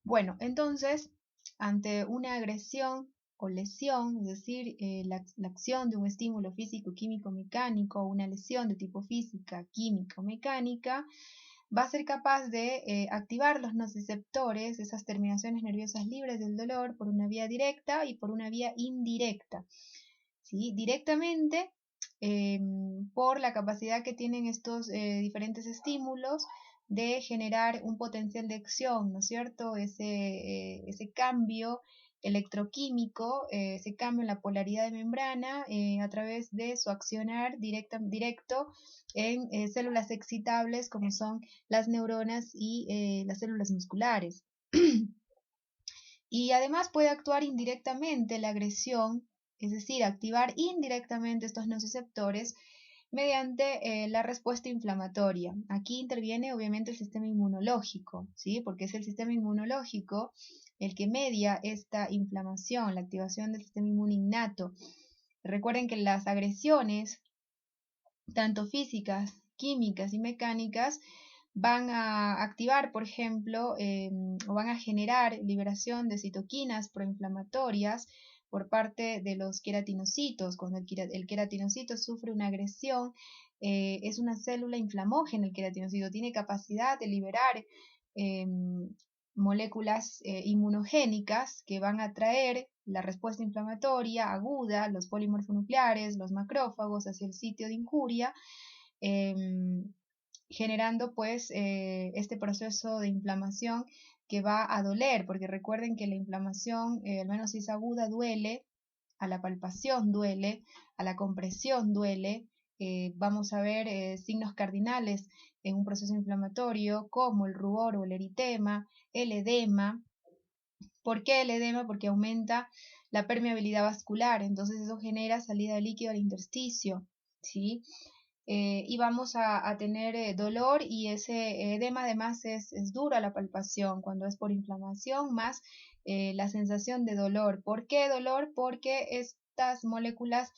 Bueno, entonces, ante una agresión o lesión, es decir, la acción de un estímulo físico, químico, mecánico, o una lesión de tipo física, química o mecánica, va a ser capaz de activar los nociceptores, esas terminaciones nerviosas libres del dolor, por una vía directa y por una vía indirecta. ¿Sí? Directamente, por la capacidad que tienen estos diferentes estímulos de generar un potencial de acción, ¿no es cierto? Ese cambio electroquímico, ese cambio en la polaridad de membrana a través de su accionar directo en células excitables como son las neuronas y las células musculares. Y además puede actuar indirectamente la agresión, es decir, activar indirectamente estos nociceptores mediante la respuesta inflamatoria. Aquí interviene obviamente el sistema inmunológico, ¿sí? Porque es el sistema inmunológico el que media esta inflamación, la activación del sistema inmune innato. Recuerden que las agresiones, tanto físicas, químicas y mecánicas, van a activar, por ejemplo, o van a generar liberación de citoquinas proinflamatorias por parte de los queratinocitos. Cuando el queratinocito sufre una agresión, es una célula inflamógena el queratinocito, tiene capacidad de liberar eh, moléculas inmunogénicas que van a traer la respuesta inflamatoria aguda, los polimorfonucleares, los macrófagos hacia el sitio de injuria, eh, generando pues este proceso de inflamación que va a doler, porque recuerden que la inflamación, al menos si es aguda, duele, a la palpación duele, a la compresión duele. Vamos a ver signos cardinales en un proceso inflamatorio como el rubor o el eritema, el edema. ¿Por qué el edema? Porque aumenta la permeabilidad vascular, entonces eso genera salida de líquido al intersticio, ¿sí? Y vamos a tener dolor, y ese edema además es duro a la palpación cuando es por inflamación, más la sensación de dolor. ¿Por qué dolor? Porque estas moléculas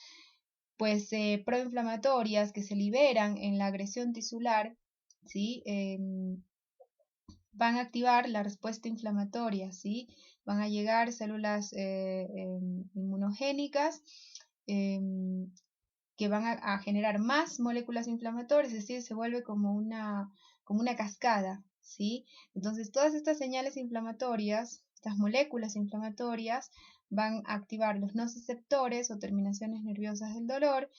pues proinflamatorias que se liberan en la agresión tisular, ¿sí? Van a activar la respuesta inflamatoria, ¿sí? Van a llegar células inmunogénicas eh, que van a generar más moléculas inflamatorias, es decir, se vuelve como una cascada, ¿sí? Entonces, todas estas señales inflamatorias, estas moléculas inflamatorias, van a activar los nociceptores o terminaciones nerviosas del dolor,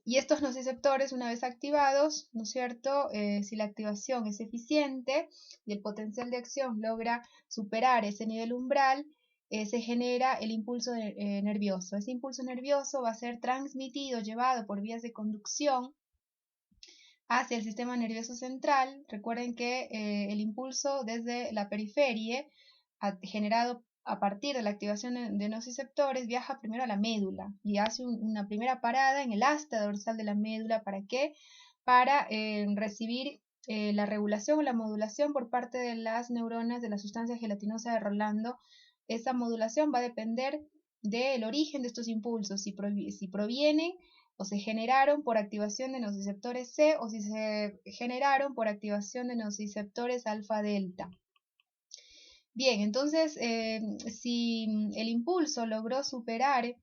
y estos nociceptores, una vez activados, ¿no es cierto? Si la activación es eficiente y el potencial de acción logra superar ese nivel umbral, se genera el impulso nervioso. Ese impulso nervioso va a ser transmitido, llevado por vías de conducción hacia el sistema nervioso central. Recuerden que el impulso desde la periferia, generado a partir de la activación de nociceptores, viaja primero a la médula y hace una primera parada en el asta dorsal de la médula. ¿Para qué? Para recibir la regulación o la modulación por parte de las neuronas de la sustancia gelatinosa de Rolando. Esa modulación va a depender del origen de estos impulsos, si provienen o se generaron por activación de nociceptores C, o si se generaron por activación de nociceptores alfa-delta. Bien, entonces, si el impulso logró superar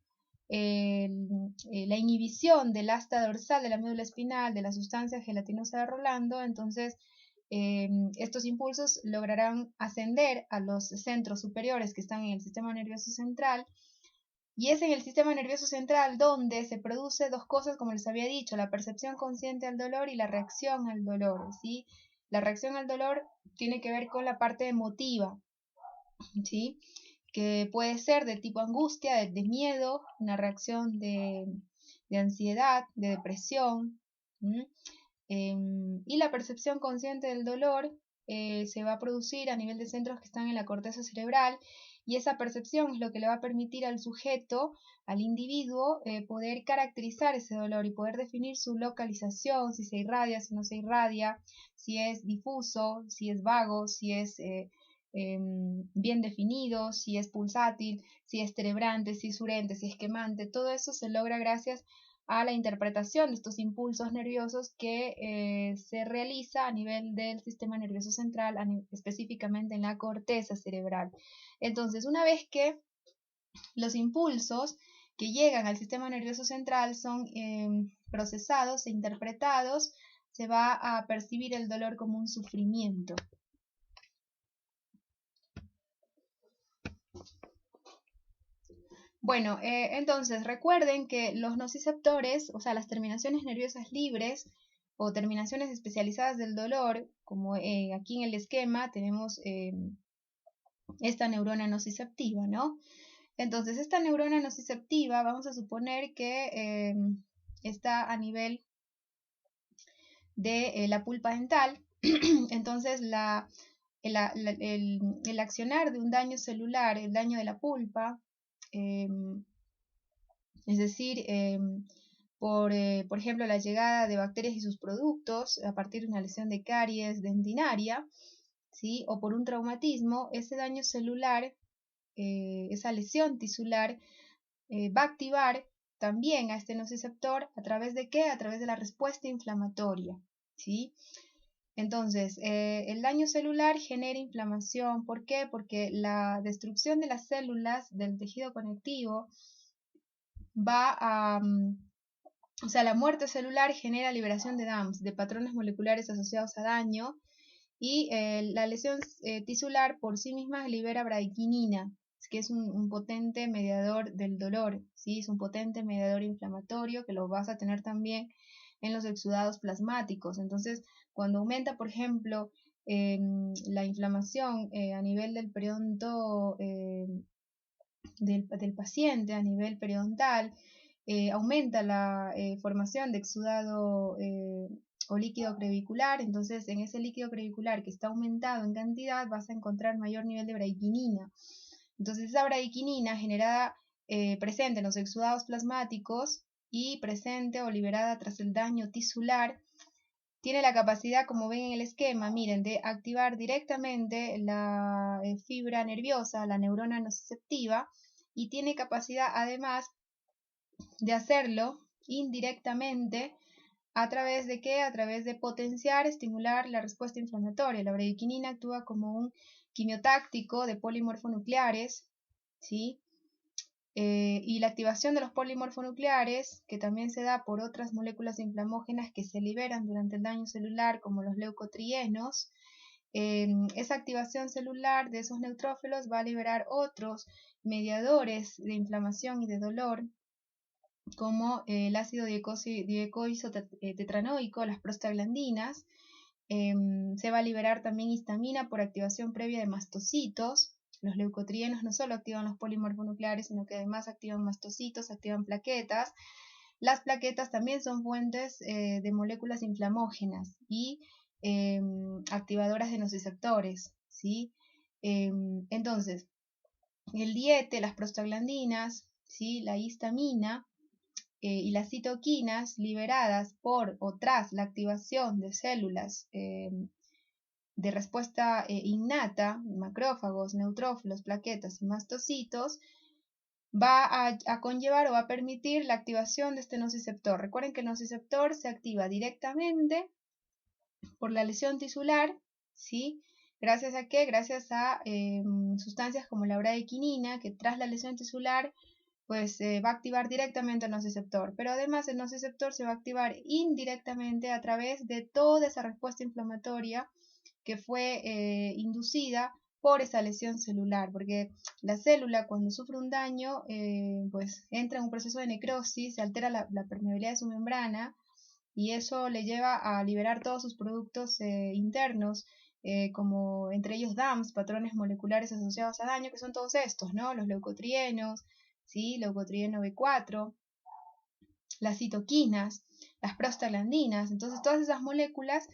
la inhibición del asta dorsal de la médula espinal de la sustancia gelatinosa de Rolando, entonces estos impulsos lograrán ascender a los centros superiores que están en el sistema nervioso central, y es en el sistema nervioso central donde se produce dos cosas, como les había dicho: la percepción consciente al dolor y la reacción al dolor, ¿sí? La reacción al dolor tiene que ver con la parte emotiva, ¿sí? Que puede ser de tipo angustia, de miedo, una reacción de ansiedad, de depresión. Y la percepción consciente del dolor se va a producir a nivel de centros que están en la corteza cerebral, y esa percepción es lo que le va a permitir al sujeto, al individuo, poder caracterizar ese dolor y poder definir su localización, si se irradia, si no se irradia, si es difuso, si es vago, si es bien definido, si es pulsátil, si es cerebrante, si es urente, si es quemante. Todo eso se logra gracias a la interpretación de estos impulsos nerviosos que se realiza a nivel del sistema nervioso central, específicamente en la corteza cerebral. Entonces, una vez que los impulsos que llegan al sistema nervioso central son procesados e interpretados, se va a percibir el dolor como un sufrimiento. Bueno, entonces recuerden que los nociceptores, o sea, las terminaciones nerviosas libres o terminaciones especializadas del dolor, como aquí en el esquema tenemos esta neurona nociceptiva, ¿no? Entonces, esta neurona nociceptiva, vamos a suponer que está a nivel de la pulpa dental. Entonces, el accionar de un daño celular, el daño de la pulpa, es decir, por ejemplo, la llegada de bacterias y sus productos a partir de una lesión de caries dentinaria, ¿sí? O por un traumatismo, ese daño celular, esa lesión tisular, va a activar también a este nociceptor, ¿a través de qué? A través de la respuesta inflamatoria, ¿sí? Entonces, el daño celular genera inflamación. ¿Por qué? Porque la destrucción de las células del tejido conectivo va a... o sea, la muerte celular genera liberación de DAMPs, de patrones moleculares asociados a daño, y la lesión tisular por sí misma libera bradykinin, que es un potente mediador del dolor, ¿sí? Es un potente mediador inflamatorio que lo vas a tener también en los exudados plasmáticos. Entonces, cuando aumenta, por ejemplo, la inflamación a nivel del periodonto del paciente, a nivel periodontal, aumenta la formación de exudado o líquido crevicular. Entonces, en ese líquido crevicular que está aumentado en cantidad, vas a encontrar mayor nivel de bradykinin. Entonces, esa bradykinin generada presente en los exudados plasmáticos y presente o liberada tras el daño tisular, tiene la capacidad, como ven en el esquema, miren, de activar directamente la fibra nerviosa, la neurona nociceptiva, y tiene capacidad además de hacerlo indirectamente. ¿A través de qué? A través de potenciar, estimular la respuesta inflamatoria. La bradykinin actúa como un quimiotáctico de polimorfonucleares, ¿sí? Y la activación de los polimorfonucleares, que también se da por otras moléculas inflamógenas que se liberan durante el daño celular, como los leucotrienos, esa activación celular de esos neutrófilos va a liberar otros mediadores de inflamación y de dolor, como el ácido diecoisotetranoico, las prostaglandinas. Se va a liberar también histamina por activación previa de mastocitos. Los leucotrienos no solo activan los polimorfonucleares, sino que además activan mastocitos, activan plaquetas. Las plaquetas también son fuentes de moléculas inflamógenas y activadoras de nociceptores, ¿sí? Entonces, el diete, las prostaglandinas, ¿sí? La histamina y las citoquinas liberadas por o tras la activación de células de respuesta innata, macrófagos, neutrófilos, plaquetas y mastocitos, va a conllevar o va a permitir la activación de este nociceptor. Recuerden que el nociceptor se activa directamente por la lesión tisular, ¿sí? ¿Gracias a qué? Gracias a sustancias como la bradykinin, que tras la lesión tisular pues va a activar directamente el nociceptor, pero además el nociceptor se va a activar indirectamente a través de toda esa respuesta inflamatoria que fue inducida por esa lesión celular, porque la célula cuando sufre un daño pues entra en un proceso de necrosis, se altera la permeabilidad de su membrana y eso le lleva a liberar todos sus productos internos, como entre ellos DAMPs, patrones moleculares asociados a daño, que son todos estos, ¿no? Los leucotrienos, ¿sí? Leucotrieno B4, las citoquinas, las prostaglandinas. Entonces todas esas moléculas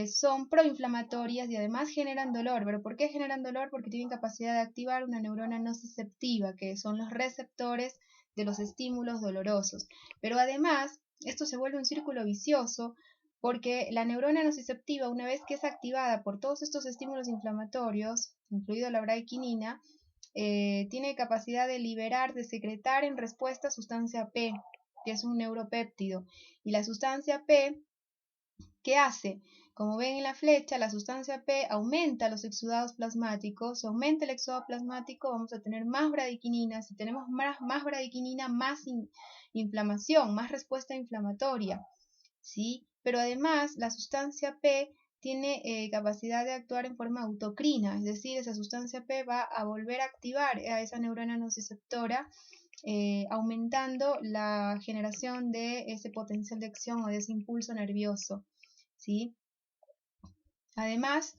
son proinflamatorias y además generan dolor. ¿Pero por qué generan dolor? Porque tienen capacidad de activar una neurona nociceptiva, que son los receptores de los estímulos dolorosos. Pero además, esto se vuelve un círculo vicioso porque la neurona nociceptiva, una vez que es activada por todos estos estímulos inflamatorios, incluido la bradykinin, tiene capacidad de liberar, de secretar en respuesta sustancia P. que es un neuropéptido. Y la sustancia P, ¿qué hace? Como ven en la flecha, la sustancia P aumenta los exudados plasmáticos. Si aumenta el exudado plasmático, vamos a tener más bradiquinina. Si tenemos más bradiquinina, más inflamación, más respuesta inflamatoria, ¿sí? Pero además, la sustancia P tiene capacidad de actuar en forma autocrina, es decir, esa sustancia P va a volver a activar a esa neurona nociceptora, aumentando la generación de ese potencial de acción o de ese impulso nervioso, ¿sí? Además,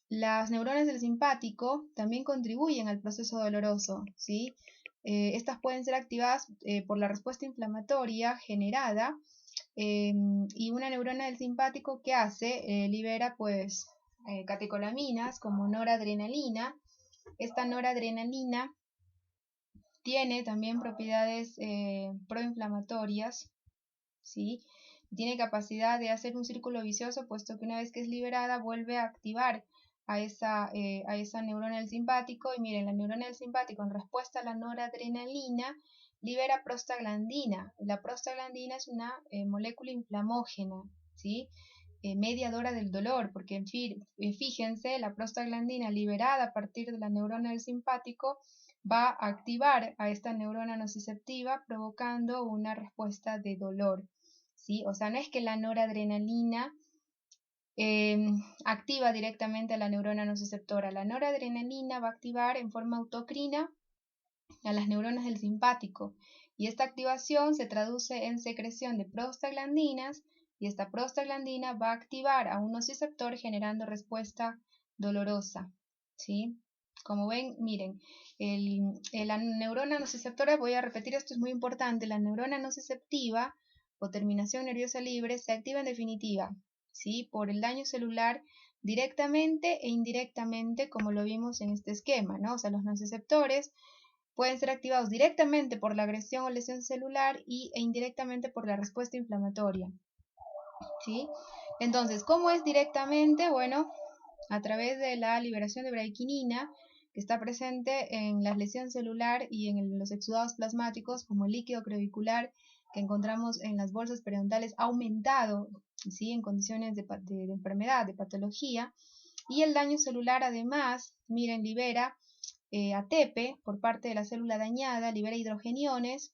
las neuronas del simpático también contribuyen al proceso doloroso, ¿sí? Estas pueden ser activadas por la respuesta inflamatoria generada, y una neurona del simpático, ¿qué hace? Libera pues catecolaminas como noradrenalina. Esta noradrenalina tiene también propiedades proinflamatorias, ¿sí? Tiene capacidad de hacer un círculo vicioso, puesto que una vez que es liberada vuelve a activar a esa neurona del simpático. Y miren, la neurona del simpático, en respuesta a la noradrenalina, libera prostaglandina. La prostaglandina es una molécula inflamógena, ¿sí? Mediadora del dolor, porque fíjense, la prostaglandina liberada a partir de la neurona del simpático va a activar a esta neurona nociceptiva, provocando una respuesta de dolor, ¿sí? O sea, no es que la noradrenalina activa directamente a la neurona nociceptora. La noradrenalina va a activar en forma autocrina a las neuronas del simpático, y esta activación se traduce en secreción de prostaglandinas, y esta prostaglandina va a activar a un nociceptor generando respuesta dolorosa, ¿sí? Como ven, miren, la neurona nociceptora, voy a repetir esto, es muy importante, la neurona nociceptiva o terminación nerviosa libre se activa en definitiva, ¿sí? Por el daño celular directamente e indirectamente, como lo vimos en este esquema, ¿no? O sea, los nociceptores pueden ser activados directamente por la agresión o lesión celular e indirectamente por la respuesta inflamatoria, ¿sí? Entonces, ¿cómo es directamente? Bueno, a través de la liberación de bradiquinina, que está presente en la lesión celular y en los exudados plasmáticos, como el líquido crevicular que encontramos en las bolsas periodontales aumentado, ¿sí? En condiciones de enfermedad, de patología. Y el daño celular, además, miren, libera ATP por parte de la célula dañada, libera hidrogeniones,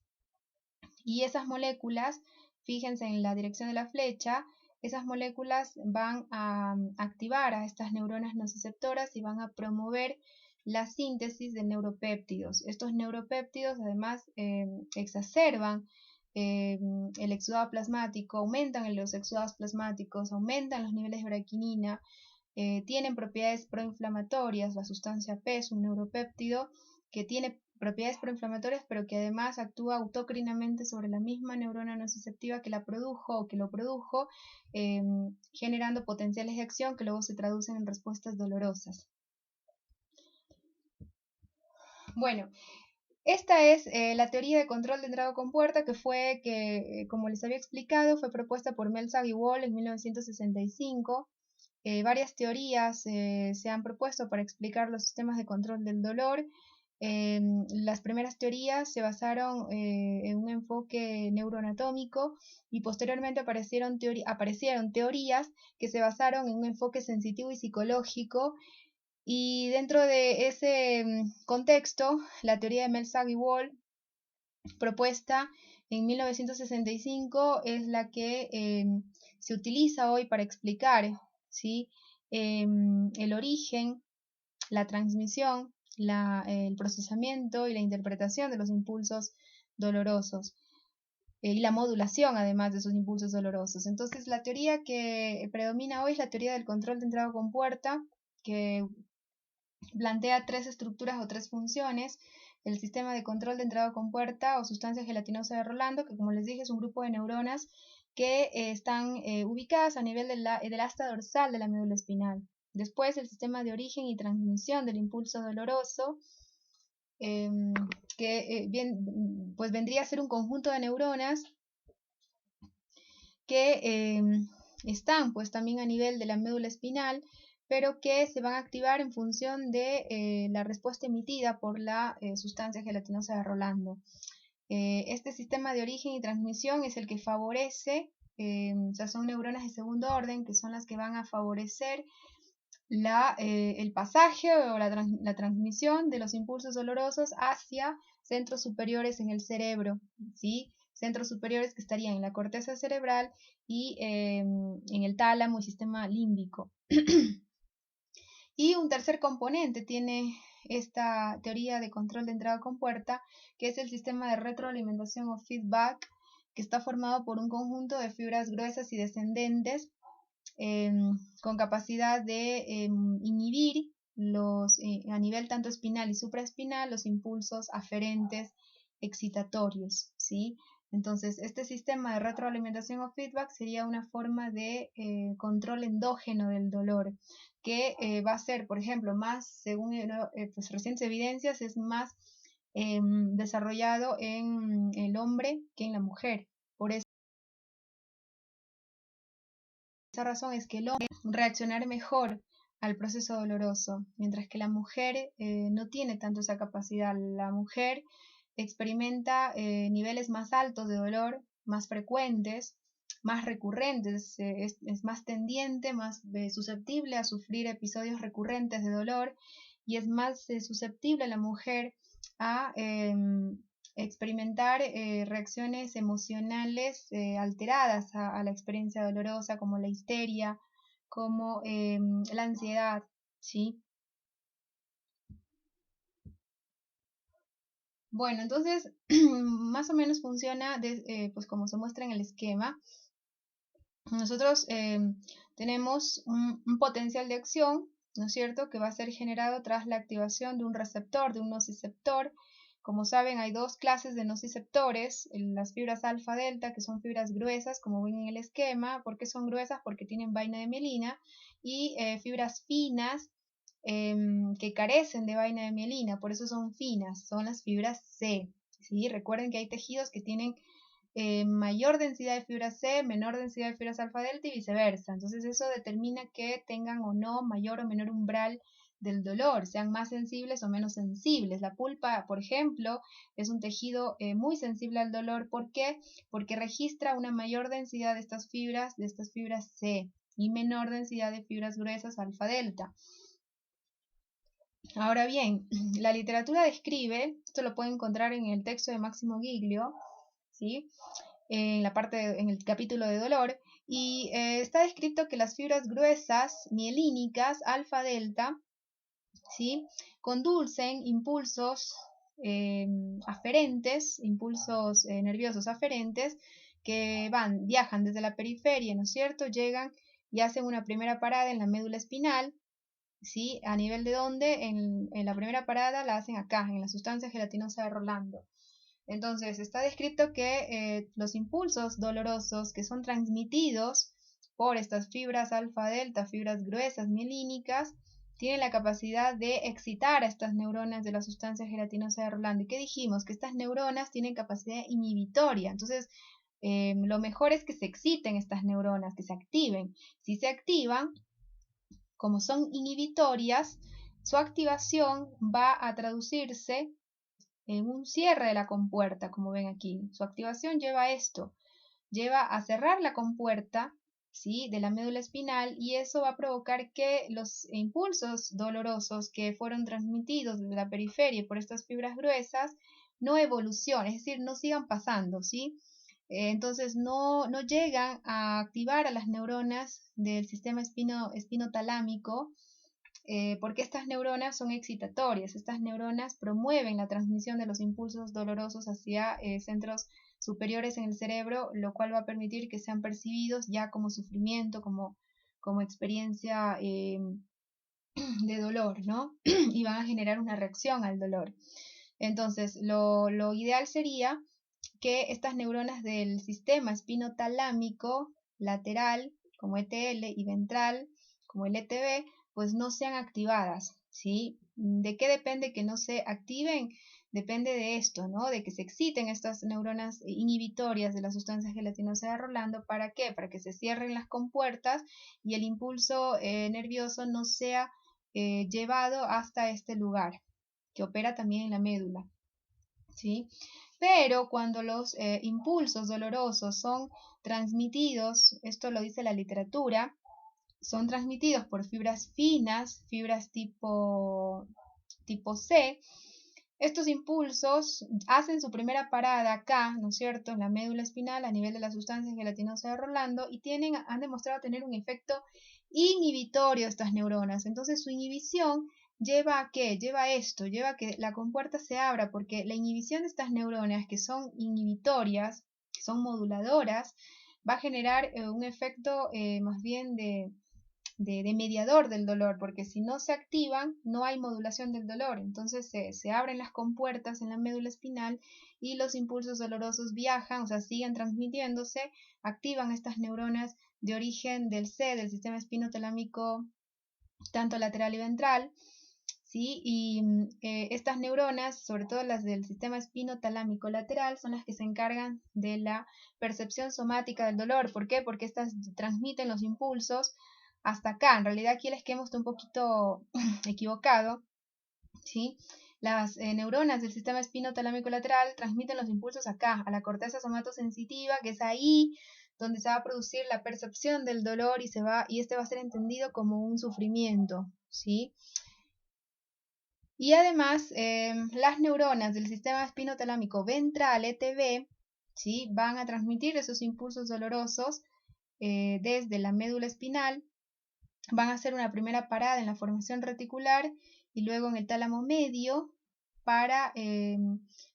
y esas moléculas, fíjense en la dirección de la flecha, esas moléculas van a activar a estas neuronas nociceptoras y van a promover la síntesis de neuropéptidos. Estos neuropéptidos además exacerban el exudado plasmático, aumentan los exudados plasmáticos, aumentan los niveles de bradiquinina, tienen propiedades proinflamatorias. La sustancia P es un neuropéptido que tiene propiedades proinflamatorias, pero que además actúa autocrinamente sobre la misma neurona nociceptiva que la produjo o que lo produjo, generando potenciales de acción que luego se traducen en respuestas dolorosas. Bueno, esta es la teoría de control de entrada compuerta que como les había explicado, fue propuesta por Melzar y Wall en 1965. Varias teorías se han propuesto para explicar los sistemas de control del dolor. Las primeras teorías se basaron en un enfoque neuroanatómico, y posteriormente aparecieron teorías que se basaron en un enfoque sensitivo y psicológico. Y dentro de ese contexto, la teoría de Melzar y Wall, propuesta en 1965, es la que se utiliza hoy para explicar, ¿sí? El origen, la transmisión, el procesamiento y la interpretación de los impulsos dolorosos, y la modulación además de esos impulsos dolorosos. Entonces, la teoría que predomina hoy es la teoría del control de entrada compuerta, que plantea tres estructuras o tres funciones: el sistema de control de entrada compuerta o sustancia gelatinosa de Rolando, que como les dije es un grupo de neuronas que están ubicadas a nivel del asta dorsal de la médula espinal. Después, el sistema de origen y transmisión del impulso doloroso, que pues vendría a ser un conjunto de neuronas que están pues también a nivel de la médula espinal, pero que se van a activar en función de la respuesta emitida por la sustancia gelatinosa de Rolando. Este sistema de origen y transmisión es el que favorece, o sea, son neuronas de segundo orden, que son las que van a favorecer el pasaje o la transmisión de los impulsos dolorosos hacia centros superiores en el cerebro, ¿sí? Centros superiores que estarían en la corteza cerebral y en el tálamo y sistema límbico. Y un tercer componente tiene esta teoría de control de entrada compuerta, que es el sistema de retroalimentación o feedback, que está formado por un conjunto de fibras gruesas y descendentes con capacidad de inhibir a nivel tanto espinal y supraespinal los impulsos aferentes excitatorios, ¿sí? Entonces, este sistema de retroalimentación o feedback sería una forma de control endógeno del dolor, que va a ser, por ejemplo, más, según pues, recientes evidencias, es más desarrollado en el hombre que en la mujer. Por esa razón es que el hombre reaccionar mejor al proceso doloroso, mientras que la mujer no tiene tanto esa capacidad. La mujer experimenta niveles más altos de dolor, más frecuentes, más recurrentes, es más tendiente, más susceptible a sufrir episodios recurrentes de dolor y es más susceptible la mujer a experimentar reacciones emocionales alteradas a la experiencia dolorosa, como la histeria, como la ansiedad, ¿sí? Bueno, entonces más o menos funciona pues como se muestra en el esquema. Nosotros tenemos un potencial de acción, ¿no es cierto?, que va a ser generado tras la activación de un receptor, de un nociceptor. Como saben, hay dos clases de nociceptores, las fibras alfa-delta, que son fibras gruesas, como ven en el esquema. ¿Por qué son gruesas? Porque tienen vaina de mielina, y fibras finas, que carecen de vaina de mielina, por eso son finas, son las fibras C, ¿sí? Recuerden que hay tejidos que tienen mayor densidad de fibra C, menor densidad de fibras alfa delta y viceversa. Entonces eso determina que tengan o no mayor o menor umbral del dolor, sean más sensibles o menos sensibles. La pulpa, por ejemplo, es un tejido muy sensible al dolor. ¿Por qué? Porque registra una mayor densidad de estas fibras C, y menor densidad de fibras gruesas alfa delta. Ahora bien, la literatura describe, esto lo pueden encontrar en el texto de Máximo Giglio, ¿sí?, en el capítulo de dolor, y está descrito que las fibras gruesas mielínicas alfa-delta, ¿sí?, conducen impulsos aferentes, impulsos nerviosos aferentes, que viajan desde la periferia, ¿no es cierto?, llegan y hacen una primera parada en la médula espinal, ¿sí?, a nivel de donde en la primera parada la hacen acá, en la sustancia gelatinosa de Rolando. Entonces, está descrito que los impulsos dolorosos que son transmitidos por estas fibras alfa-delta, fibras gruesas mielínicas, tienen la capacidad de excitar a estas neuronas de la sustancia gelatinosa de Rolando. ¿Y qué dijimos? Que estas neuronas tienen capacidad inhibitoria. Entonces, lo mejor es que se exciten estas neuronas, que se activen. Si se activan, como son inhibitorias, su activación va a traducirse en un cierre de la compuerta, como ven aquí. Su activación lleva a esto, lleva a cerrar la compuerta, ¿sí?, de la médula espinal, y eso va a provocar que los impulsos dolorosos que fueron transmitidos desde la periferia por estas fibras gruesas no evolucionen, es decir, no sigan pasando, ¿sí? Entonces no llegan a activar a las neuronas del sistema espinotalámico, porque estas neuronas son excitatorias. Estas neuronas promueven la transmisión de los impulsos dolorosos hacia centros superiores en el cerebro, lo cual va a permitir que sean percibidos ya como sufrimiento, como experiencia de dolor, ¿no? Y van a generar una reacción al dolor. Entonces, lo ideal sería que estas neuronas del sistema espinotalámico lateral, como ETL, y ventral, como el ETB, pues no sean activadas, ¿sí? ¿De qué depende que no se activen? Depende de esto, ¿no? De que se exciten estas neuronas inhibitorias de la sustancia gelatinosa de Rolando. ¿Para qué? Para que se cierren las compuertas y el impulso nervioso no sea llevado hasta este lugar, que opera también en la médula, ¿sí? Pero cuando los impulsos dolorosos son transmitidos, esto lo dice la literatura, son transmitidos por fibras finas, fibras tipo C. Estos impulsos hacen su primera parada acá, ¿no es cierto?, en la médula espinal a nivel de la sustancia gelatinosa de Rolando y han demostrado tener un efecto inhibitorio a estas neuronas. Entonces su inhibición lleva a qué? Lleva a esto, lleva a que la compuerta se abra porque la inhibición de estas neuronas que son inhibitorias, que son moduladoras, va a generar un efecto más bien de mediador del dolor, porque si no se activan, no hay modulación del dolor. Entonces se abren las compuertas en la médula espinal y los impulsos dolorosos viajan, o sea, siguen transmitiéndose, activan estas neuronas de origen del C, del sistema espinotalámico, tanto lateral y ventral. ¿Sí? Y estas neuronas, sobre todo las del sistema espinotalámico lateral, son las que se encargan de la percepción somática del dolor. ¿Por qué? Porque estas transmiten los impulsos hasta acá. En realidad aquí el esquema está un poquito equivocado, ¿sí? Las neuronas del sistema espinotalámico lateral transmiten los impulsos acá, a la corteza somatosensitiva, que es ahí donde se va a producir la percepción del dolor y este va a ser entendido como un sufrimiento, ¿sí? Y además, las neuronas del sistema espinotalámico ventral, ETV, ¿sí?, van a transmitir esos impulsos dolorosos desde la médula espinal, van a hacer una primera parada en la formación reticular y luego en el tálamo medio para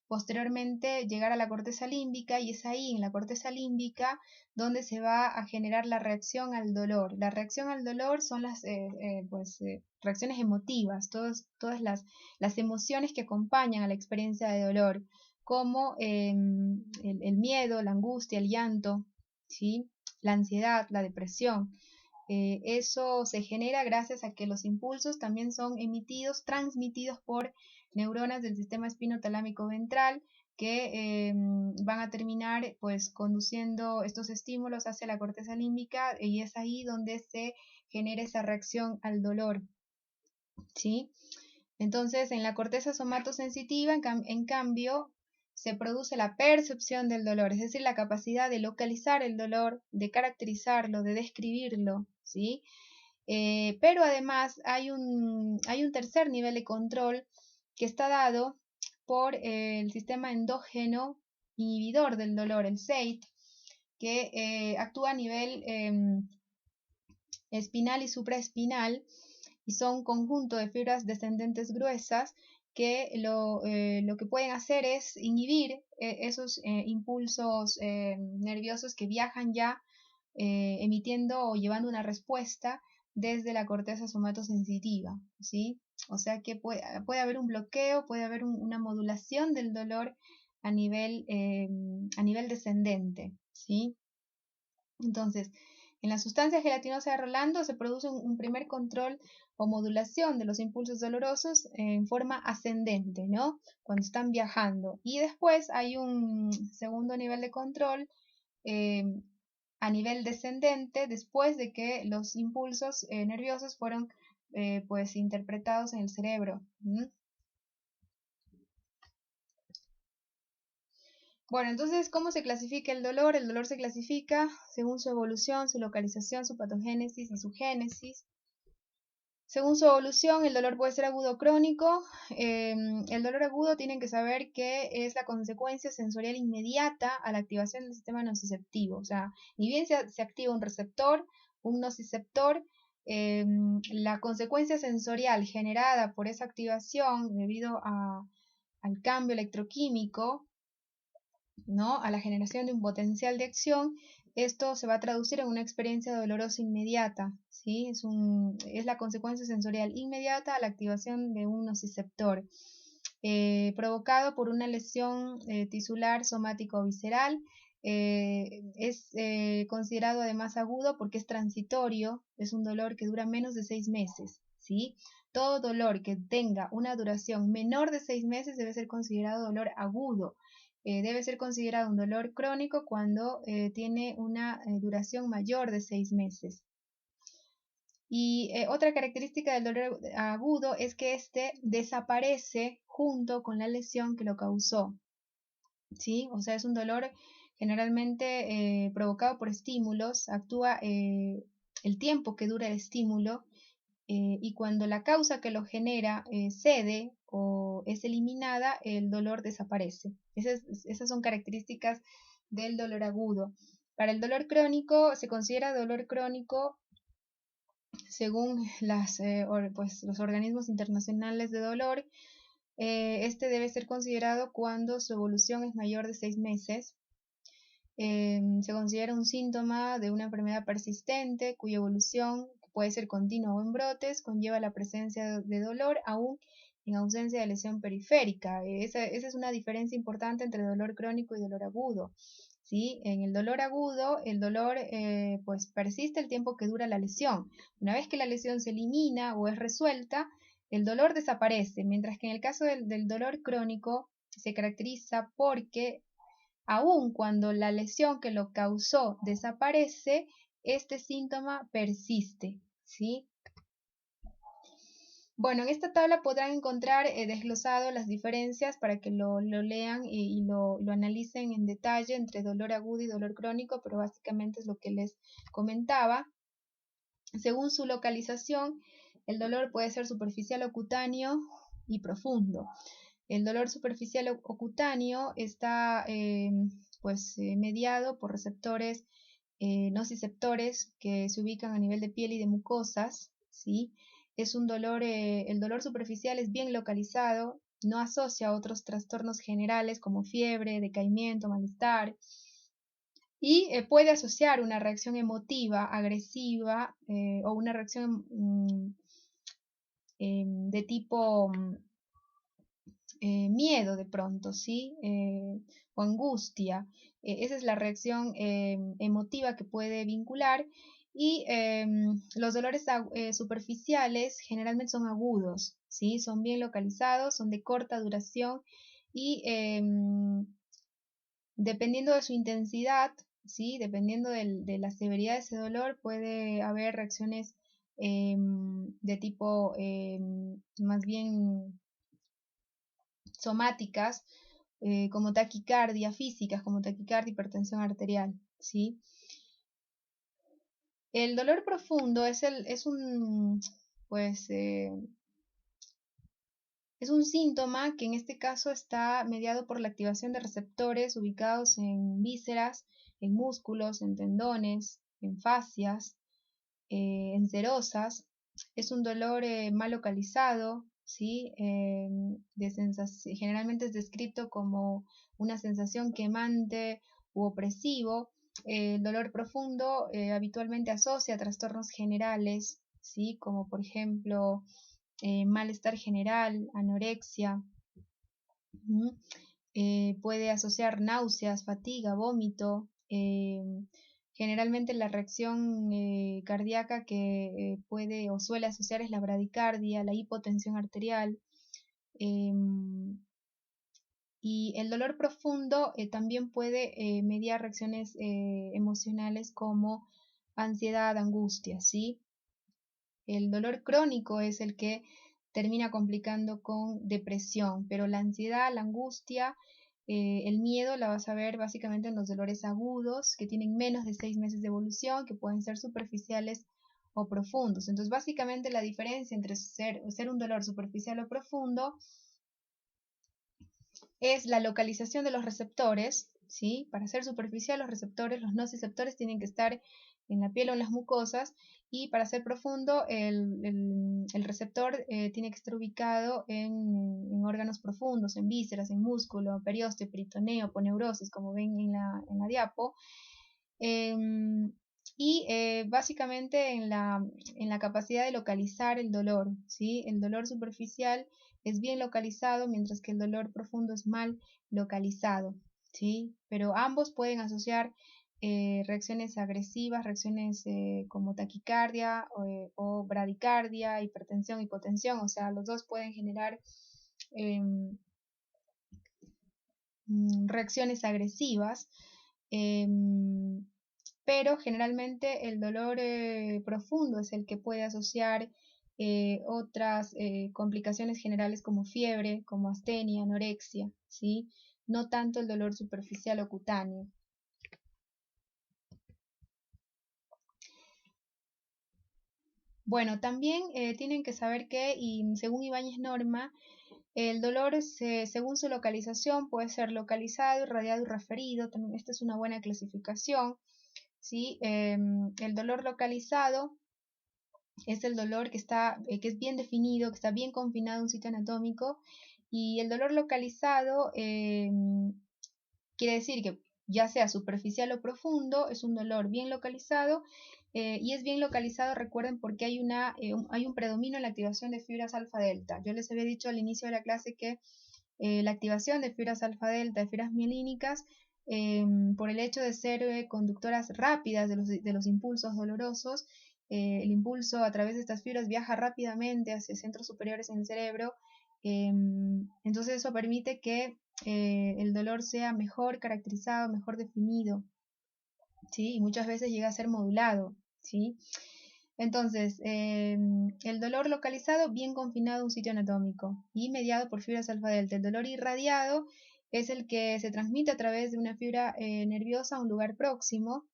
posteriormente llegar a la corteza límbica, y es ahí en la corteza límbica donde se va a generar la reacción al dolor. La reacción al dolor son las reacciones emotivas, todas las emociones que acompañan a la experiencia de dolor, como el miedo, la angustia, el llanto, ¿sí?, la ansiedad, la depresión. Eso se genera gracias a que los impulsos también son transmitidos por neuronas del sistema espinotalámico ventral que van a terminar pues conduciendo estos estímulos hacia la corteza límbica, y es ahí donde se genera esa reacción al dolor, ¿sí? Entonces en la corteza somatosensitiva en cambio se produce la percepción del dolor, es decir, la capacidad de localizar el dolor, de caracterizarlo, de describirlo, ¿sí? Pero además hay un tercer nivel de control que está dado por el sistema endógeno inhibidor del dolor, el SEIT, que actúa a nivel espinal y supraespinal, y son un conjunto de fibras descendentes gruesas que lo que pueden hacer es inhibir esos impulsos nerviosos que viajan ya emitiendo o llevando una respuesta desde la corteza somatosensitiva, ¿sí? O sea que puede haber un bloqueo, puede haber una modulación del dolor a nivel descendente, ¿sí? Entonces, en la sustancia gelatinosa de Rolando se produce un primer control o modulación de los impulsos dolorosos en forma ascendente, ¿no?, cuando están viajando. Y después hay un segundo nivel de control a nivel descendente después de que los impulsos nerviosos fueron pues interpretados en el cerebro. Bueno, entonces, ¿cómo se clasifica el dolor? El dolor se clasifica según su evolución, su localización, su patogénesis y su génesis. Según su evolución, el dolor puede ser agudo o crónico. El dolor agudo tienen que saber que es la consecuencia sensorial inmediata a la activación del sistema nociceptivo. O sea, ni bien se activa un receptor, un nociceptor, la consecuencia sensorial generada por esa activación debido al cambio electroquímico, ¿no?, a la generación de un potencial de acción, esto se va a traducir en una experiencia dolorosa inmediata, ¿sí? Es la consecuencia sensorial inmediata a la activación de un nociceptor, provocado por una lesión tisular somático-visceral. Es considerado además agudo porque es transitorio, es un dolor que dura menos de 6 meses, ¿sí? Todo dolor que tenga una duración menor de 6 meses debe ser considerado dolor agudo. Debe ser considerado un dolor crónico cuando tiene una duración mayor de 6 meses. Y otra característica del dolor agudo es que este desaparece junto con la lesión que lo causó. ¿sí? O sea, es un dolor generalmente provocado por estímulos, actúa el tiempo que dura el estímulo y cuando la causa que lo genera cede o es eliminada, el dolor desaparece. Esas son características del dolor agudo. Para el dolor crónico se considera dolor crónico según los organismos internacionales de dolor. Este debe ser considerado cuando su evolución es mayor de 6 meses. Se considera un síntoma de una enfermedad persistente cuya evolución, que puede ser continua o en brotes, conlleva la presencia de dolor aún en ausencia de lesión periférica. Esa es una diferencia importante entre dolor crónico y dolor agudo. ¿Sí? En el dolor agudo, el dolor pues persiste el tiempo que dura la lesión. Una vez que la lesión se elimina o es resuelta, el dolor desaparece, mientras que en el caso del dolor crónico se caracteriza porque aun cuando la lesión que lo causó desaparece, este síntoma persiste, ¿sí? Bueno, en esta tabla podrán encontrar desglosado las diferencias para que lo lean y lo analicen en detalle entre dolor agudo y dolor crónico, pero básicamente es lo que les comentaba. Según su localización, el dolor puede ser superficial o cutáneo y profundo. El dolor superficial o cutáneo está mediado por receptores nociceptores que se ubican a nivel de piel y de mucosas, ¿sí? Es un dolor, el dolor superficial es bien localizado, no asocia a otros trastornos generales como fiebre, decaimiento, malestar, y puede asociar una reacción emotiva, agresiva o una reacción de tipo miedo de pronto, ¿sí? O angustia. Esa es la reacción emotiva que puede vincular y los dolores superficiales generalmente son agudos, ¿sí? Son bien localizados, son de corta duración y dependiendo de su intensidad, ¿sí? Dependiendo de la severidad de ese dolor, puede haber reacciones de tipo más bien somáticas, como taquicardia, físicas, como taquicardia, hipertensión arterial, ¿sí? El dolor profundo pues, es un síntoma que en este caso está mediado por la activación de receptores ubicados en vísceras, en músculos, en tendones, en fascias, en serosas. Es un dolor mal localizado, ¿sí? Generalmente es descrito como una sensación quemante u opresivo. El dolor profundo habitualmente asocia a trastornos generales, ¿sí? Como por ejemplo malestar general, anorexia. Puede asociar náuseas, fatiga, vómito. Generalmente la reacción cardíaca que puede o suele asociar es la bradicardia, la hipotensión arterial. Y el dolor profundo también puede mediar reacciones emocionales como ansiedad, angustia, ¿sí? El dolor crónico es el que termina complicando con depresión, pero la ansiedad, la angustia, el miedo la vas a ver básicamente en los dolores agudos que tienen menos de 6 meses de evolución, que pueden ser superficiales o profundos. Entonces, básicamente la diferencia entre ser un dolor superficial o profundo es la localización de los receptores, ¿sí? Para ser superficial, los receptores, los nociceptores tienen que estar en la piel o en las mucosas, y para ser profundo, el receptor tiene que estar ubicado en órganos profundos, en vísceras, en músculo, periósteo, peritoneo, poneurosis, como ven en la diapo. Y básicamente en la capacidad de localizar el dolor, ¿sí? El dolor superficial es bien localizado, mientras que el dolor profundo es mal localizado, ¿sí? Pero ambos pueden asociar reacciones agresivas, reacciones como taquicardia o bradicardia, hipertensión, hipotensión, o sea, los dos pueden generar reacciones agresivas, pero generalmente el dolor profundo es el que puede asociar otras complicaciones generales como fiebre, como astenia, anorexia, ¿sí? no tanto el dolor superficial o cutáneo. Bueno, también tienen que saber que, y según Ibáñez Norma, el dolor, según su localización, puede ser localizado, irradiado y referido. También esta es una buena clasificación, ¿sí? El dolor localizado es el dolor que es bien definido, que está bien confinado a un sitio anatómico, y el dolor localizado quiere decir que ya sea superficial o profundo, es un dolor bien localizado, y es bien localizado, recuerden, porque hay un predominio en la activación de fibras alfa-delta. Yo les había dicho al inicio de la clase que la activación de fibras alfa-delta, de fibras mielínicas, por el hecho de ser conductoras rápidas de los impulsos dolorosos, el impulso a través de estas fibras viaja rápidamente hacia centros superiores en el cerebro, entonces eso permite que el dolor sea mejor caracterizado, mejor definido, ¿sí? Y muchas veces llega a ser modulado, ¿sí? Entonces, el dolor localizado bien confinado a un sitio anatómico y mediado por fibras alfa-delta. El dolor irradiado es el que se transmite a través de una fibra nerviosa a un lugar próximo,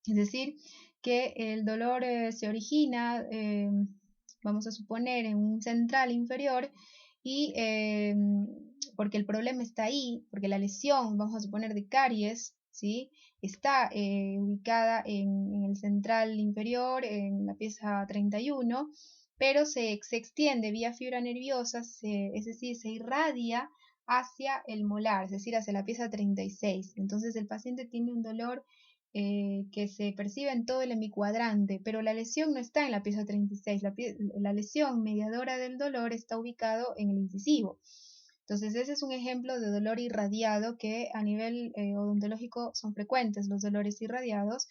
es decir, que el dolor se origina, vamos a suponer, en un central inferior y porque el problema está ahí, porque la lesión, vamos a suponer, de caries, ¿sí? Está ubicada en el central inferior, en la pieza 31, pero se extiende vía fibra nerviosa, es decir, se irradia hacia el molar, es decir, hacia la pieza 36. Entonces el paciente tiene un dolor que se percibe en todo el hemicuadrante, pero la lesión no está en la pieza 36, la lesión mediadora del dolor está ubicado en el incisivo. Entonces ese es un ejemplo de dolor irradiado que a nivel odontológico son frecuentes, los dolores irradiados,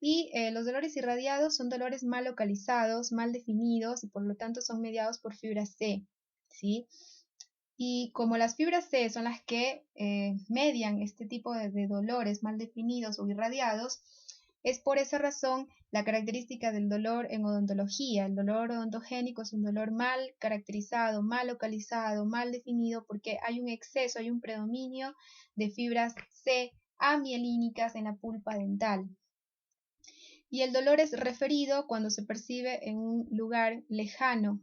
y los dolores irradiados son dolores mal localizados, mal definidos y por lo tanto son mediados por fibra C, ¿sí? Y como las fibras C son las que median este tipo de dolores mal definidos o irradiados, es por esa razón la característica del dolor en odontología. El dolor odontogénico es un dolor mal caracterizado, mal localizado, mal definido, porque hay un exceso, hay un predominio de fibras C amielínicas en la pulpa dental. Y el dolor es referido cuando se percibe en un lugar lejano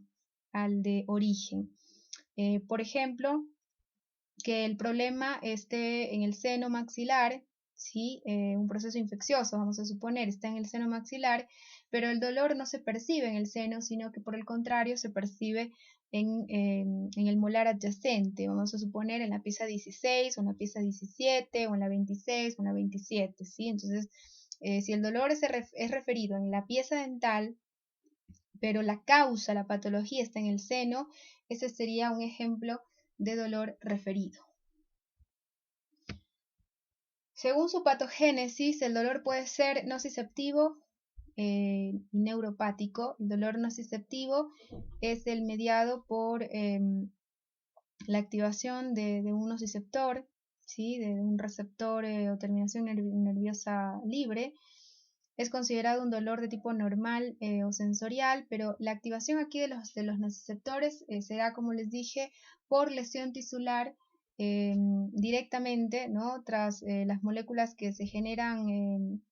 al de origen. Por ejemplo, que el problema esté en el seno maxilar, ¿sí? Un proceso infeccioso, vamos a suponer, está en el seno maxilar, pero el dolor no se percibe en el seno, sino que por el contrario se percibe en el molar adyacente, vamos a suponer en la pieza 16, o en la pieza 17, o en la 26, o en la 27, ¿sí? Entonces, si el dolor es referido en la pieza dental, pero la causa, la patología está en el seno, ese sería un ejemplo de dolor referido. Según su patogénesis, el dolor puede ser nociceptivo y neuropático. El dolor nociceptivo es el mediado por la activación de un nociceptor, ¿sí? De un receptor o terminación nerviosa libre. Es considerado un dolor de tipo normal o sensorial, pero la activación aquí de los nociceptores se da, como les dije, por lesión tisular directamente, ¿no? Tras las moléculas que se generan,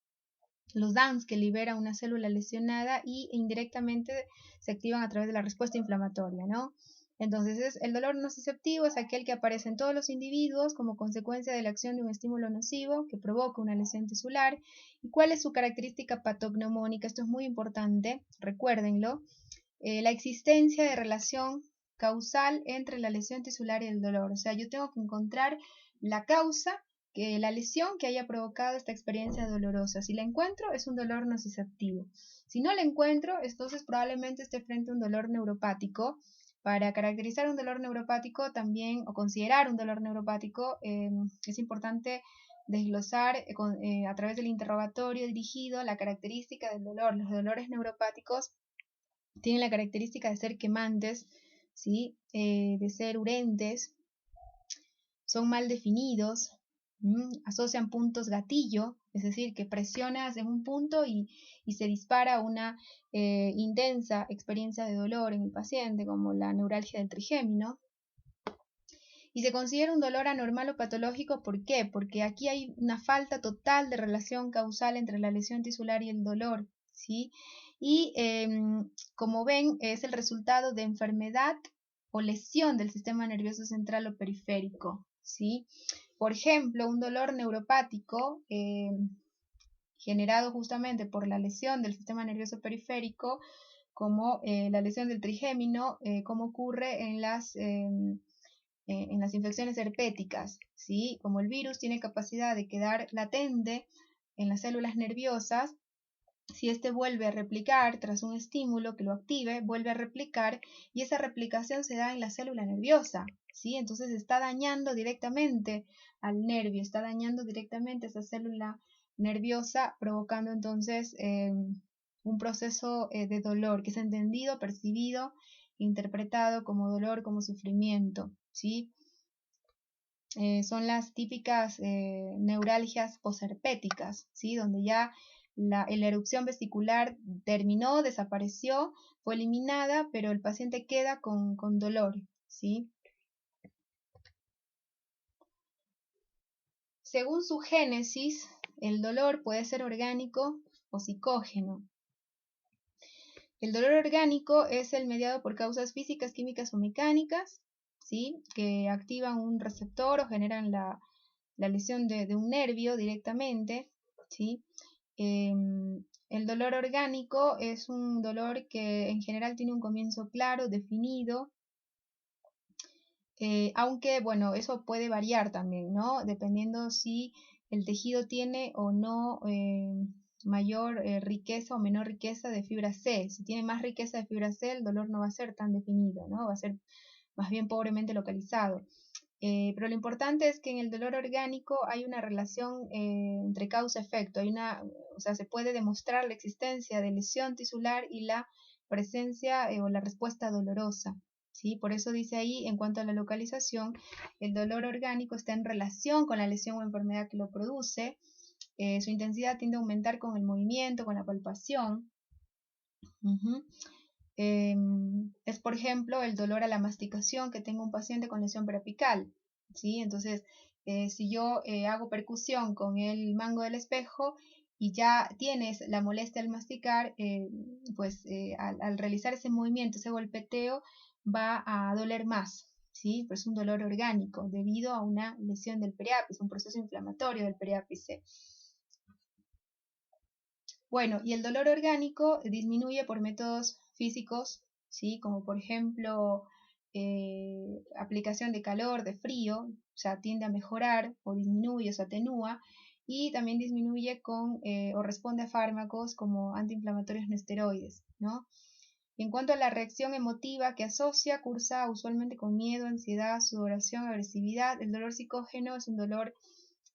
los DANs que libera una célula lesionada y indirectamente se activan a través de la respuesta inflamatoria, ¿no? Entonces, el dolor nociceptivo es aquel que aparece en todos los individuos como consecuencia de la acción de un estímulo nocivo que provoca una lesión tisular. ¿Y cuál es su característica patognomónica? Esto es muy importante, recuérdenlo. La existencia de relación causal entre la lesión tisular y el dolor. O sea, yo tengo que encontrar la causa, la lesión que haya provocado esta experiencia dolorosa. Si la encuentro, es un dolor nociceptivo. Si no la encuentro, entonces probablemente esté frente a un dolor neuropático. Para caracterizar un dolor neuropático también, o considerar un dolor neuropático, es importante desglosar a través del interrogatorio dirigido la característica del dolor. Los dolores neuropáticos tienen la característica de ser quemantes, ¿sí? De ser urentes, son mal definidos, asocian puntos gatillo, es decir, que presionas en un punto y se dispara una intensa experiencia de dolor en el paciente, como la neuralgia del trigémino. Y se considera un dolor anormal o patológico, ¿por qué? Porque aquí hay una falta total de relación causal entre la lesión tisular y el dolor, ¿sí? Y como ven, es el resultado de enfermedad o lesión del sistema nervioso central o periférico, ¿sí? Por ejemplo, un dolor neuropático generado justamente por la lesión del sistema nervioso periférico, como la lesión del trigémino, como ocurre en las infecciones herpéticas, ¿sí? Como el virus tiene capacidad de quedar latente en las células nerviosas, si este vuelve a replicar tras un estímulo que lo active, vuelve a replicar y esa replicación se da en la célula nerviosa, ¿sí? Entonces está dañando directamente al nervio, está dañando directamente esa célula nerviosa, provocando entonces un proceso de dolor que es entendido, percibido, interpretado como dolor, como sufrimiento, ¿sí? Son las típicas neuralgias posherpéticas, ¿sí? Donde ya la erupción vesicular terminó, desapareció, fue eliminada, pero el paciente queda con dolor, ¿sí? Según su génesis, el dolor puede ser orgánico o psicógeno. El dolor orgánico es el mediado por causas físicas, químicas o mecánicas, ¿sí? Que activan un receptor o generan la lesión de un nervio directamente, ¿sí? El dolor orgánico es un dolor que en general tiene un comienzo claro, definido, aunque bueno, eso puede variar también, ¿no? Dependiendo si el tejido tiene o no mayor riqueza o menor riqueza de fibra C. Si tiene más riqueza de fibra C, el dolor no va a ser tan definido, ¿no? Va a ser más bien pobremente localizado. Pero lo importante es que en el dolor orgánico hay una relación entre causa-efecto, o sea, se puede demostrar la existencia de lesión tisular y la presencia o la respuesta dolorosa, ¿sí? Por eso dice ahí, en cuanto a la localización, el dolor orgánico está en relación con la lesión o enfermedad que lo produce, su intensidad tiende a aumentar con el movimiento, con la palpación. Es, por ejemplo, el dolor a la masticación que tengo un paciente con lesión periapical, ¿sí? Entonces, si yo hago percusión con el mango del espejo y ya tienes la molestia al masticar, pues al realizar ese movimiento, ese golpeteo, va a doler más, ¿sí? Pues es un dolor orgánico debido a una lesión del periápice, un proceso inflamatorio del periápice. Bueno, y el dolor orgánico disminuye por métodos físicos, ¿sí? Como por ejemplo aplicación de calor, de frío, o sea, tiende a mejorar o disminuye o se atenúa, y también disminuye o responde a fármacos como antiinflamatorios no esteroides, ¿no? En cuanto a la reacción emotiva que asocia, cursa usualmente con miedo, ansiedad, sudoración, agresividad. El dolor psicógeno es un dolor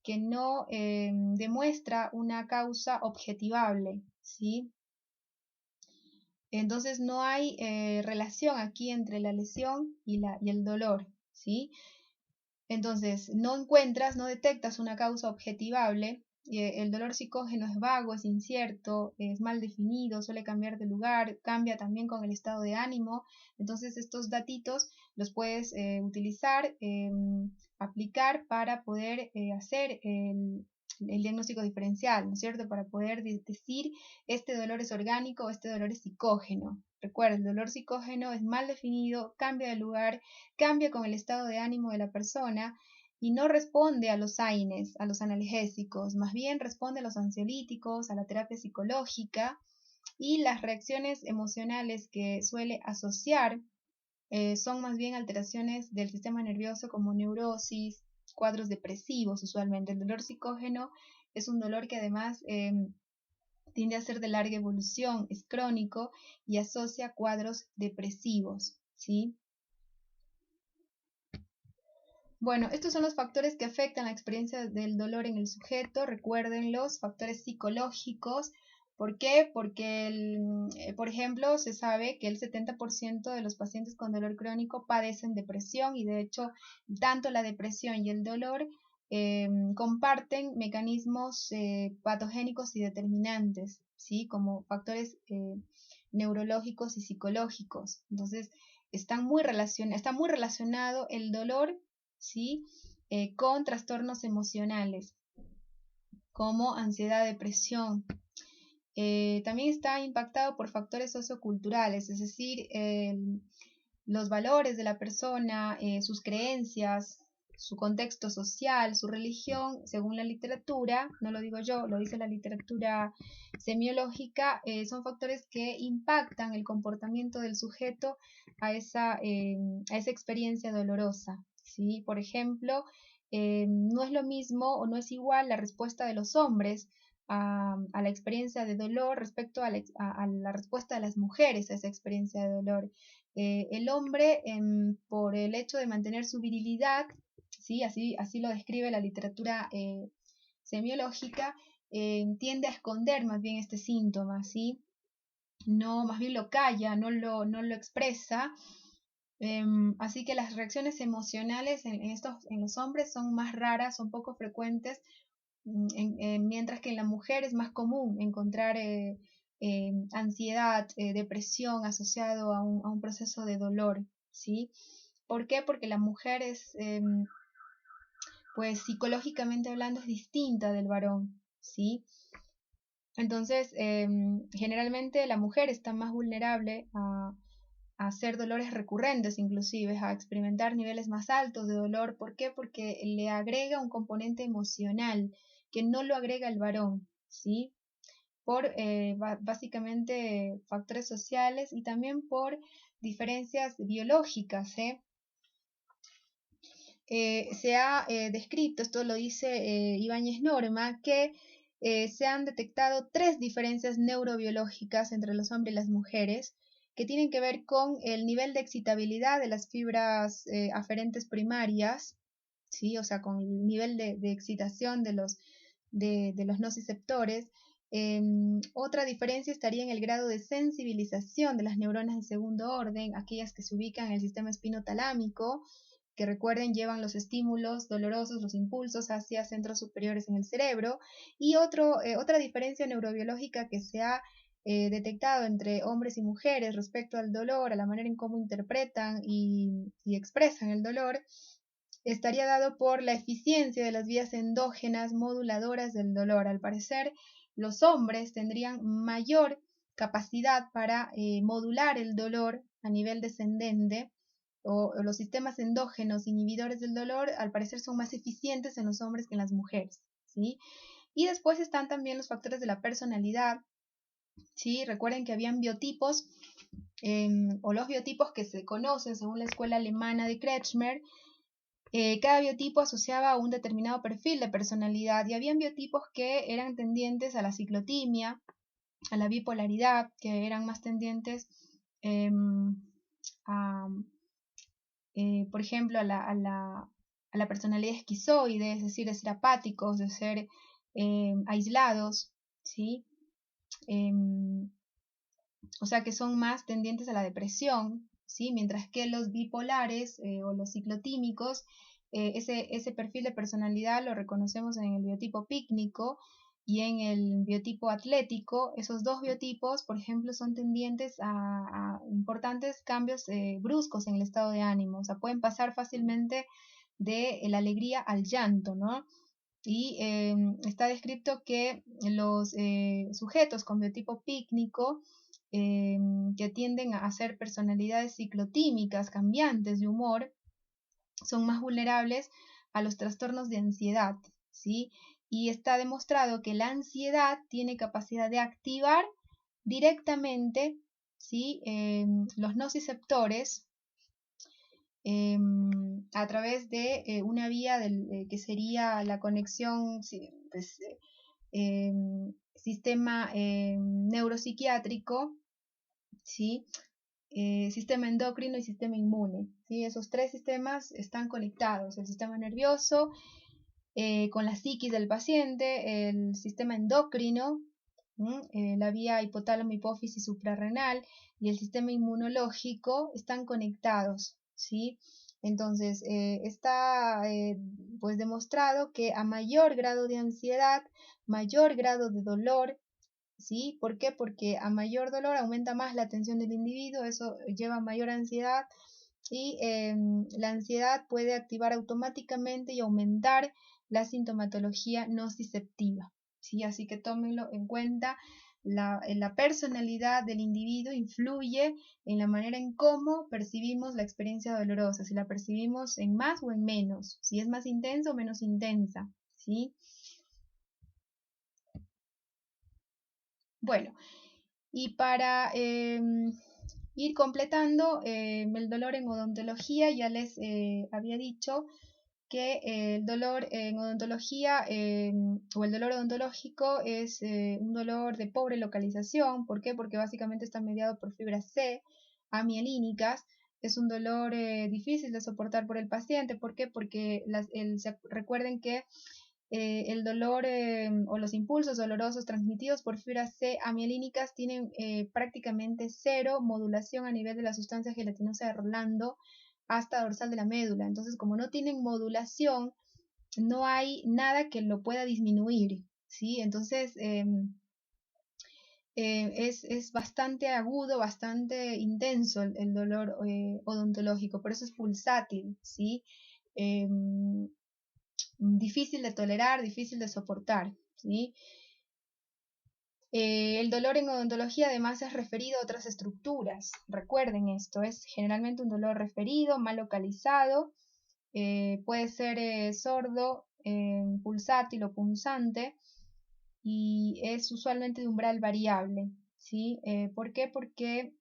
que no demuestra una causa objetivable, ¿sí? Entonces no hay relación aquí entre la lesión y el dolor, ¿sí? Entonces no detectas una causa objetivable. El dolor psicógeno es vago, es incierto, es mal definido, suele cambiar de lugar, cambia también con el estado de ánimo. Entonces estos datitos los puedes utilizar, aplicar para poder hacer el diagnóstico diferencial, ¿no es cierto? Para poder decir este dolor es orgánico o este dolor es psicógeno. Recuerda, el dolor psicógeno es mal definido, cambia de lugar, cambia con el estado de ánimo de la persona y no responde a los AINES, a los analgésicos, más bien responde a los ansiolíticos, a la terapia psicológica, y las reacciones emocionales que suele asociar son más bien alteraciones del sistema nervioso como neurosis, cuadros depresivos usualmente. El dolor psicógeno es un dolor que además tiende a ser de larga evolución, es crónico y asocia cuadros depresivos, ¿sí? Bueno, estos son los factores que afectan la experiencia del dolor en el sujeto. Recuerden los factores psicológicos. ¿Por qué? Porque, por ejemplo, se sabe que el 70% de los pacientes con dolor crónico padecen depresión, y de hecho, tanto la depresión y el dolor comparten mecanismos patogénicos y determinantes, ¿sí? Como factores neurológicos y psicológicos. Entonces, está muy relacionado el dolor ¿sí? Con trastornos emocionales como ansiedad, depresión. También está impactado por factores socioculturales, es decir, los valores de la persona, sus creencias, su contexto social, su religión, según la literatura, no lo digo yo, lo dice la literatura semiológica, son factores que impactan el comportamiento del sujeto a esa experiencia dolorosa, ¿sí? Por ejemplo, no es lo mismo o no es igual la respuesta de los hombres a la experiencia de dolor respecto a la respuesta de las mujeres a esa experiencia de dolor. El hombre, por el hecho de mantener su virilidad, ¿sí? Así lo describe la literatura semiológica, tiende a esconder más bien este síntoma, ¿sí? No, más bien lo calla, no lo expresa. Así que las reacciones emocionales en los hombres son más raras, son poco frecuentes, mientras que en la mujer es más común encontrar ansiedad, depresión asociado a un proceso de dolor, ¿sí? ¿Por qué? Porque la mujer es, pues psicológicamente hablando, es distinta del varón, ¿sí? Entonces, generalmente la mujer está más vulnerable a hacer dolores recurrentes, inclusive, a experimentar niveles más altos de dolor. ¿Por qué? Porque le agrega un componente emocional que no lo agrega el varón, ¿sí? Por básicamente factores sociales y también por diferencias biológicas, ¿eh? Se ha descrito, esto lo dice Ibáñez Norma, que se han detectado 3 diferencias neurobiológicas entre los hombres y las mujeres que tienen que ver con el nivel de excitabilidad de las fibras aferentes primarias, ¿sí? O sea, con el nivel de excitación de los nociceptores. Otra diferencia estaría en el grado de sensibilización de las neuronas de segundo orden, aquellas que se ubican en el sistema espinotalámico, que recuerden llevan los estímulos dolorosos, los impulsos hacia centros superiores en el cerebro. Y otra diferencia neurobiológica que se ha detectado entre hombres y mujeres respecto al dolor, a la manera en cómo interpretan y expresan el dolor, estaría dado por la eficiencia de las vías endógenas moduladoras del dolor. Al parecer, los hombres tendrían mayor capacidad para modular el dolor a nivel descendente, o los sistemas endógenos inhibidores del dolor al parecer son más eficientes en los hombres que en las mujeres, ¿sí? Y después están también los factores de la personalidad, ¿sí? Recuerden que habían biotipos, o los biotipos que se conocen según la escuela alemana de Kretschmer. Cada biotipo asociaba a un determinado perfil de personalidad y habían biotipos que eran tendientes a la ciclotimia, a la bipolaridad, que eran más tendientes a por ejemplo, a la personalidad esquizoide, es decir, de ser apáticos, de ser aislados, ¿sí? O sea, que son más tendientes a la depresión, ¿sí? Mientras que los bipolares o los ciclotímicos, ese perfil de personalidad lo reconocemos en el biotipo pícnico y en el biotipo atlético. Esos dos biotipos, por ejemplo, son tendientes a importantes cambios bruscos en el estado de ánimo. O sea, pueden pasar fácilmente de la alegría al llanto, ¿no? Y está descrito que los sujetos con biotipo pícnico, que tienden a ser personalidades ciclotímicas, cambiantes de humor, son más vulnerables a los trastornos de ansiedad, ¿sí? Y está demostrado que la ansiedad tiene capacidad de activar directamente, ¿sí? Los nociceptores a través de una vía que sería la conexión, pues, sistema neuropsiquiátrico, ¿sí? Sistema endocrino y sistema inmune, ¿sí? Esos 3 sistemas están conectados, el sistema nervioso con la psiquis del paciente, el sistema endocrino, la vía hipotálamo, hipófisis, suprarrenal y el sistema inmunológico están conectados, ¿sí? Entonces, está pues demostrado que a mayor grado de ansiedad, mayor grado de dolor, ¿sí? ¿Por qué? Porque a mayor dolor aumenta más la atención del individuo, eso lleva a mayor ansiedad, y la ansiedad puede activar automáticamente y aumentar la sintomatología nociceptiva, ¿sí? Así que tómenlo en cuenta. La personalidad del individuo influye en la manera en cómo percibimos la experiencia dolorosa, si la percibimos en más o en menos, si es más intensa o menos intensa, ¿sí? Bueno, y para ir completando el dolor en odontología, ya les había dicho que el dolor en odontología o el dolor odontológico es un dolor de pobre localización. ¿Por qué? Porque básicamente está mediado por fibras C amielínicas. Es un dolor difícil de soportar por el paciente. ¿Por qué? Porque recuerden que el dolor o los impulsos dolorosos transmitidos por fibras C amielínicas tienen prácticamente cero modulación a nivel de la sustancia gelatinosa de Rolando hasta dorsal de la médula. Entonces, como no tienen modulación, no hay nada que lo pueda disminuir, ¿sí? Entonces, es bastante agudo, bastante intenso el dolor odontológico, por eso es pulsátil, ¿sí? Difícil de tolerar, difícil de soportar, ¿sí? El dolor en odontología además es referido a otras estructuras. Recuerden esto, es generalmente un dolor referido, mal localizado, puede ser sordo, pulsátil o punzante y es usualmente de umbral variable, ¿sí? ¿Por qué? Porque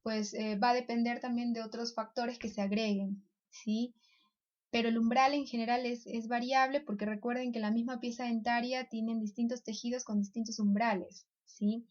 pues va a depender también de otros factores que se agreguen, ¿sí? Pero el umbral en general es variable porque recuerden que la misma pieza dentaria tienen distintos tejidos con distintos umbrales, ¿sí?